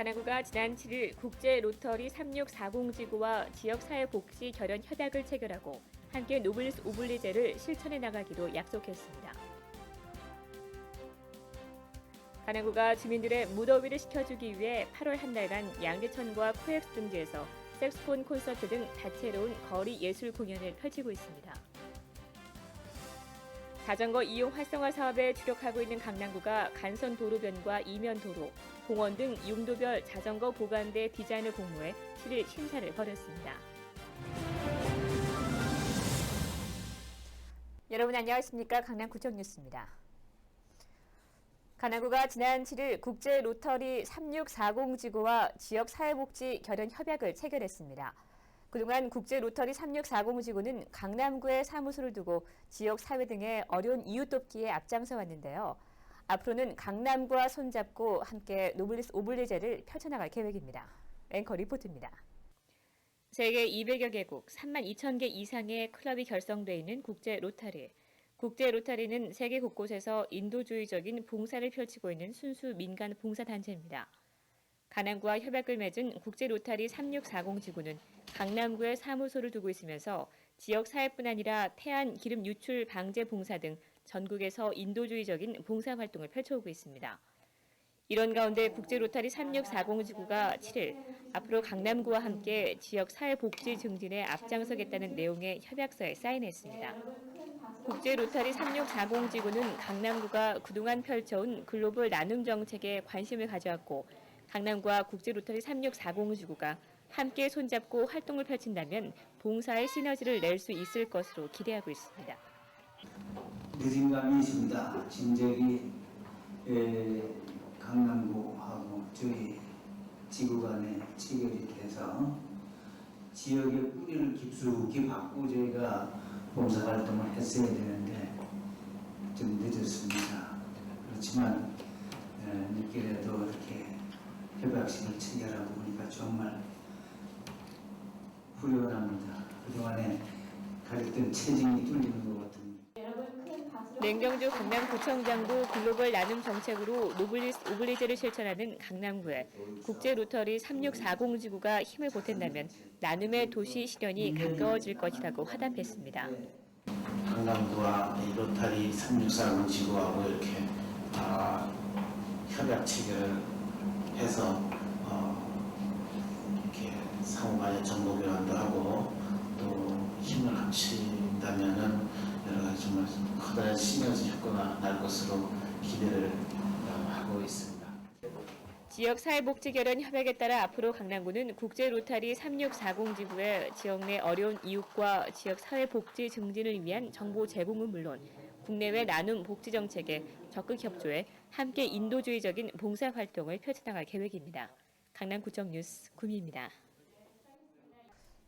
가남구가 지난 7일 국제 로터리 3640지구와 지역사회복지 결연 협약을 체결하고 함께 노블리스 오블리제를 실천해 나가기로 약속했습니다. 가남구가 주민들의 무더위를 식혀주기 위해 8월 한 달간 양재천과 코엑스 등지에서 색소폰 콘서트 등 다채로운 거리 예술 공연을 펼치고 있습니다. 자전거 이용 활성화 사업에 주력하고 있는 강남구가 간선 도로변과 이면 도로, 공원 등 용도별 자전거 보관대 디자인을 공모해 7일 심사를 벌였습니다. 여러분 안녕하십니까? 강남구청 뉴스입니다. 가남구가 지난 7일 국제 로터리 3640지구와 지역사회복지 결연 협약을 체결했습니다. 그동안 국제 로터리 3640지구는 강남구에 사무소를 두고 지역 사회 등의 어려운 이웃 돕기에 앞장서 왔는데요. 앞으로는 강남구와 손잡고 함께 노블리스 오블리제를 펼쳐나갈 계획입니다. 앵커 리포트입니다. 세계 200여 개국 3만 2천 개 이상의 클럽이 결성돼 있는 국제 로터리. 국제 로터리는 세계 곳곳에서 인도주의적인 봉사를 펼치고 있는 순수 민간 봉사단체입니다. 가남구와 협약을 맺은 국제 로터리 3640지구는 강남구에 사무소를 두고 있으면서 지역 사회뿐 아니라 태안 기름 유출 방제 봉사 등 전국에서 인도주의적인 봉사 활동을 펼쳐오고 있습니다. 이런 가운데 국제 로터리 3640지구가 7일 앞으로 강남구와 함께 지역 사회복지 증진에 앞장서겠다는 내용의 협약서에 사인했습니다. 국제 로터리 3640지구는 강남구가 그동안 펼쳐온 글로벌 나눔 정책에 관심을 가져왔고 강남구와 국제 로터리 3640지구가 함께 손잡고 활동을 펼친다면 봉사의 시너지를 낼 수 있을 것으로 기대하고 있습니다. 늦은 감이 있습니다. 진작이 강남구하고 저희 지구 간에 체결이 돼서 지역의 뿌리를 깊숙이 받고 저희가 봉사활동을 했어야 되는데 좀 늦었습니다. 그렇지만 늦게라도 이렇게 협약식을 체결하고 보니까 정말 후련합니다. 그동안에 가졌던 체증이 뚫리는 것 같습니다. 냉경주 강남구청장도 글로벌 나눔 정책으로 노블리스 오블리제를 실천하는 강남구에 국제 로터리 3640지구가 힘을 보탠다면 나눔의 도시 실현이 가까워질 것이라고 화답했습니다. 강남구와 이 로터리 3640지구하고 이렇게 협약 체결을 해서 이렇게 상호간의 정보 교환도 하고 또 힘을 합친다면은 여러 가지 정말 커다란 시너지 효과가 날 것으로 기대를 하고 있습니다. 지역 사회복지 결연 협약에 따라 앞으로 강남구는 국제 로터리 3640지구의 지역 내 어려운 이웃과 지역 사회복지 증진을 위한 정보 제공은 물론 국내외 나눔 복지 정책에 적극 협조해 함께 인도주의적인 봉사 활동을 펼쳐나갈 계획입니다. 강남구청 뉴스 구미입니다.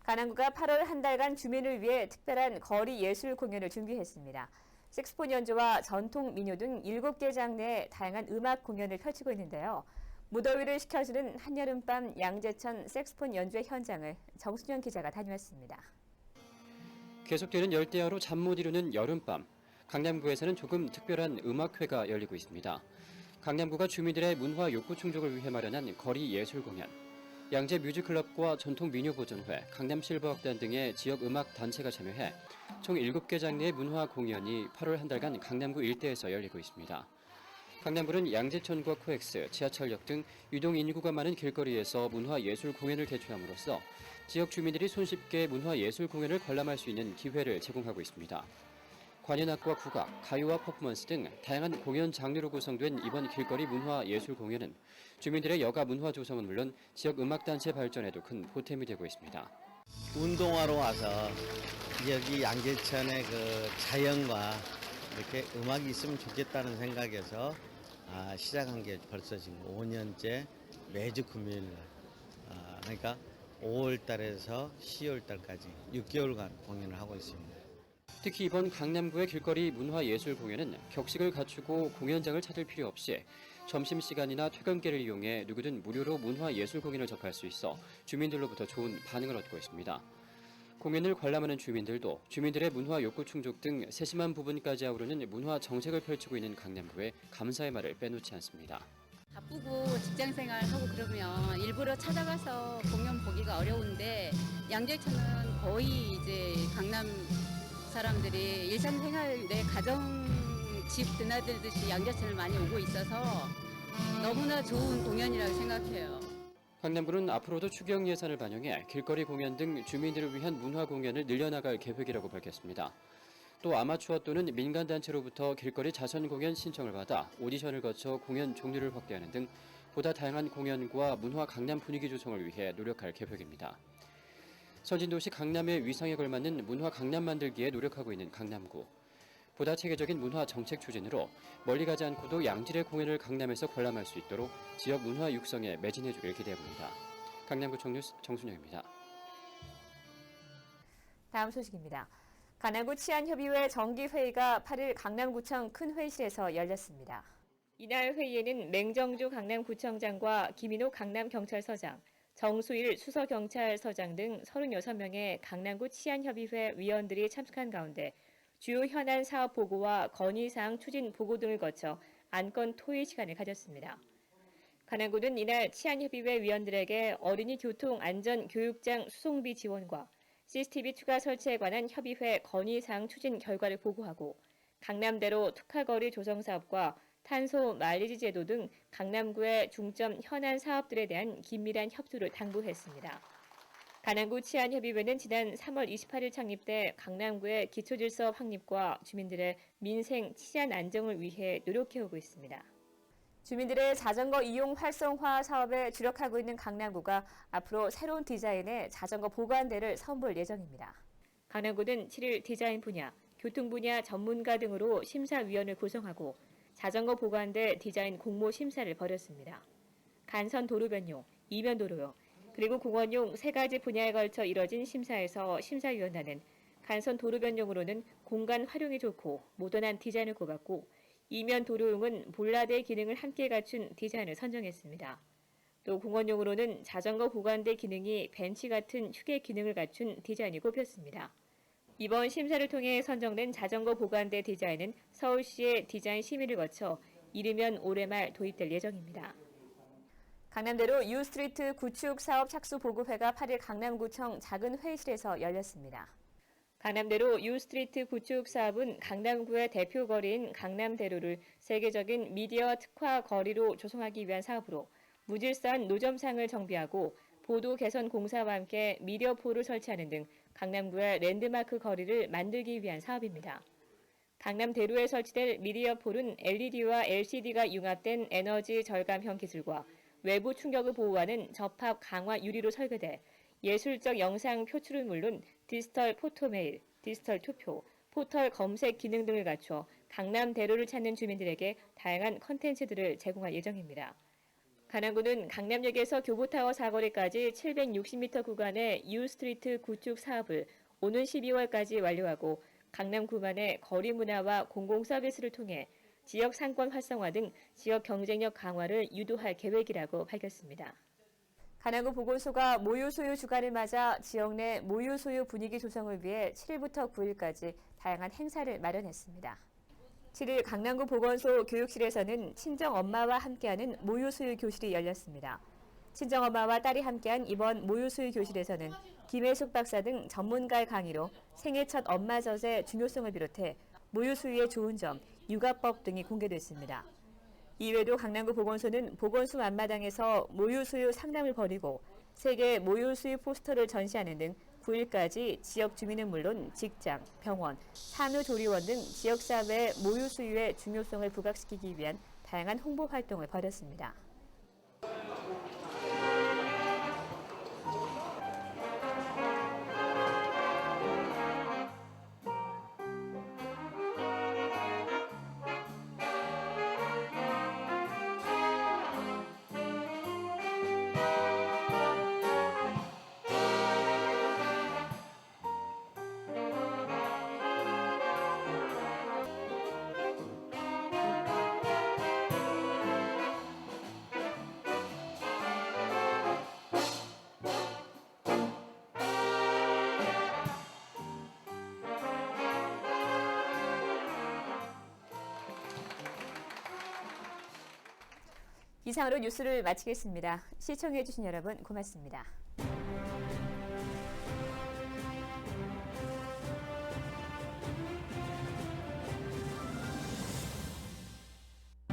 가남구가 8월 한 달간 주민을 위해 특별한 거리 예술 공연을 준비했습니다. 색소폰 연주와 전통 민요 등 7개 장르의 다양한 음악 공연을 펼치고 있는데요. 무더위를 식혀주는 한여름밤 양재천 색소폰 연주의 현장을 정순영 기자가 다녀왔습니다. 계속되는 열대야로 잠 못 이루는 여름밤, 강남구에서는 조금 특별한 음악회가 열리고 있습니다. 강남구가 주민들의 문화 욕구 충족을 위해 마련한 거리 예술 공연, 양재 뮤직클럽과 전통 민요보존회, 강남실버악단 등의 지역 음악 단체가 참여해 총 7개 장르의 문화 공연이 8월 한 달간 강남구 일대에서 열리고 있습니다. 강남구는 양재천과 코엑스, 지하철역 등 유동 인구가 많은 길거리에서 문화예술 공연을 개최함으로써 지역 주민들이 손쉽게 문화예술 공연을 관람할 수 있는 기회를 제공하고 있습니다. 관현악과 국악, 가요와 퍼포먼스 등 다양한 공연 장르로 구성된 이번 길거리 문화예술 공연은 주민들의 여가 문화 조성은 물론 지역 음악단체 발전에도 큰 보탬이 되고 있습니다. 운동하러 와서 여기 양재천의 그 자연과 이렇게 음악이 있으면 좋겠다는 생각에서 시작한 게 벌써 지금 5년째 매주 금요일 그러니까 5월 달에서 10월 달까지 6개월간 공연을 하고 있습니다. 특히 이번 강남구의 길거리 문화예술 공연은 격식을 갖추고 공연장을 찾을 필요 없이 점심시간이나 퇴근길을 이용해 누구든 무료로 문화예술 공연을 접할 수 있어 주민들로부터 좋은 반응을 얻고 있습니다. 공연을 관람하는 주민들도 주민들의 문화 욕구 충족 등 세심한 부분까지 아우르는 문화 정책을 펼치고 있는 강남구에 감사의 말을 빼놓지 않습니다. 바쁘고 직장 생활하고 그러면 일부러 찾아가서 공연 보기가 어려운데 양재천은 거의 이제 강남 사람들이 일상생활 내 가정 집 드나들듯이 양재천을 많이 오고 있어서 너무나 좋은 공연이라고 생각해요. 강남구는 앞으로도 추경 예산을 반영해 길거리 공연 등 주민들을 위한 문화 공연을 늘려나갈 계획이라고 밝혔습니다. 또 아마추어 또는 민간단체로부터 길거리 자선 공연 신청을 받아 오디션을 거쳐 공연 종류를 확대하는 등 보다 다양한 공연과 문화 강남 분위기 조성을 위해 노력할 계획입니다. 선진도시 강남의 위상에 걸맞는 문화 강남 만들기에 노력하고 있는 강남구. 보다 체계적인 문화 정책 추진으로 멀리 가지 않고도 양질의 공연을 강남에서 관람할 수 있도록 지역 문화 육성에 매진해주길 기대해봅니다. 강남구청 뉴스 정순영입니다. 다음 소식입니다. 강남구 치안협의회 정기회의가 8일 강남구청 큰 회의실에서 열렸습니다. 이날 회의에는 맹정주 강남구청장과 김인호 강남경찰서장, 정수일 수서경찰서장 등 36명의 강남구 치안협의회 위원들이 참석한 가운데 주요 현안 사업 보고와 건의사항 추진 보고 등을 거쳐 안건 토의 시간을 가졌습니다. 강남구는 이날 치안협의회 위원들에게 어린이 교통 안전 교육장 수송비 지원과 CCTV 추가 설치에 관한 협의회 건의사항 추진 결과를 보고하고 강남대로 특화거리 조성 사업과 탄소 마일리지 제도 등 강남구의 중점 현안 사업들에 대한 긴밀한 협조를 당부했습니다. 강남구 치안협의회는 지난 3월 28일 창립돼 강남구의 기초질서 확립과 주민들의 민생 치안 안정을 위해 노력해오고 있습니다. 주민들의 자전거 이용 활성화 사업에 주력하고 있는 강남구가 앞으로 새로운 디자인의 자전거 보관대를 선보일 예정입니다. 강남구는 7일 디자인 분야, 교통 분야 전문가 등으로 심사위원을 구성하고 자전거 보관대 디자인 공모 심사를 벌였습니다. 간선 도로 변용, 이면 도로용, 그리고 공원용 3가지 분야에 걸쳐 이뤄진 심사에서 심사위원단은 간선 도로 변용으로는 공간 활용이 좋고 모던한 디자인을 꼽았고 이면 도로용은 볼라대 기능을 함께 갖춘 디자인을 선정했습니다. 또 공원용으로는 자전거 보관대 기능이 벤치 같은 휴게 기능을 갖춘 디자인이 꼽혔습니다. 이번 심사를 통해 선정된 자전거 보관대 디자인은 서울시의 디자인 심의를 거쳐 이르면 올해 말 도입될 예정입니다. 강남대로 유스트리트 구축 사업 착수 보고회가 8일 강남구청 작은 회의실에서 열렸습니다. 강남대로 유스트리트 구축 사업은 강남구의 대표 거리인 강남대로를 세계적인 미디어 특화 거리로 조성하기 위한 사업으로 무질서한 노점상을 정비하고 보도 개선 공사와 함께 미디어폴을 설치하는 등 강남구의 랜드마크 거리를 만들기 위한 사업입니다. 강남대로에 설치될 미디어폴은 LED와 LCD가 융합된 에너지 절감형 기술과 외부 충격을 보호하는 접합 강화 유리로 설계돼 예술적 영상 표출은 물론 디지털 포토메일, 디지털 투표, 포털 검색 기능 등을 갖춰 강남대로를 찾는 주민들에게 다양한 컨텐츠들을 제공할 예정입니다. 강남구는 강남역에서 교보타워 사거리까지 760m 구간의 유스트리트 구축 사업을 오는 12월까지 완료하고 강남구만의 거리 문화와 공공서비스를 통해 지역 상권 활성화 등 지역 경쟁력 강화를 유도할 계획이라고 밝혔습니다. 강남구 보건소가 모유 소유 주간을 맞아 지역 내 모유 소유 분위기 조성을 위해 7일부터 9일까지 다양한 행사를 마련했습니다. 7일 강남구 보건소 교육실에서는 친정엄마와 함께하는 모유 소유 교실이 열렸습니다. 친정엄마와 딸이 함께한 이번 모유 소유 교실에서는 김혜숙 박사 등 전문가의 강의로 생애 첫 엄마젖의 중요성을 비롯해 모유 수유의 좋은 점, 육아법 등이 공개됐습니다. 이외에도 강남구 보건소는 보건소 앞마당에서 모유 수유 상담을 벌이고 세계 모유 수유 포스터를 전시하는 등 9일까지 지역 주민은 물론 직장, 병원, 산후조리원 등 지역사회의 모유 수유의 중요성을 부각시키기 위한 다양한 홍보 활동을 벌였습니다. 이상으로 뉴스를 마치겠습니다. 시청해주신 여러분 고맙습니다.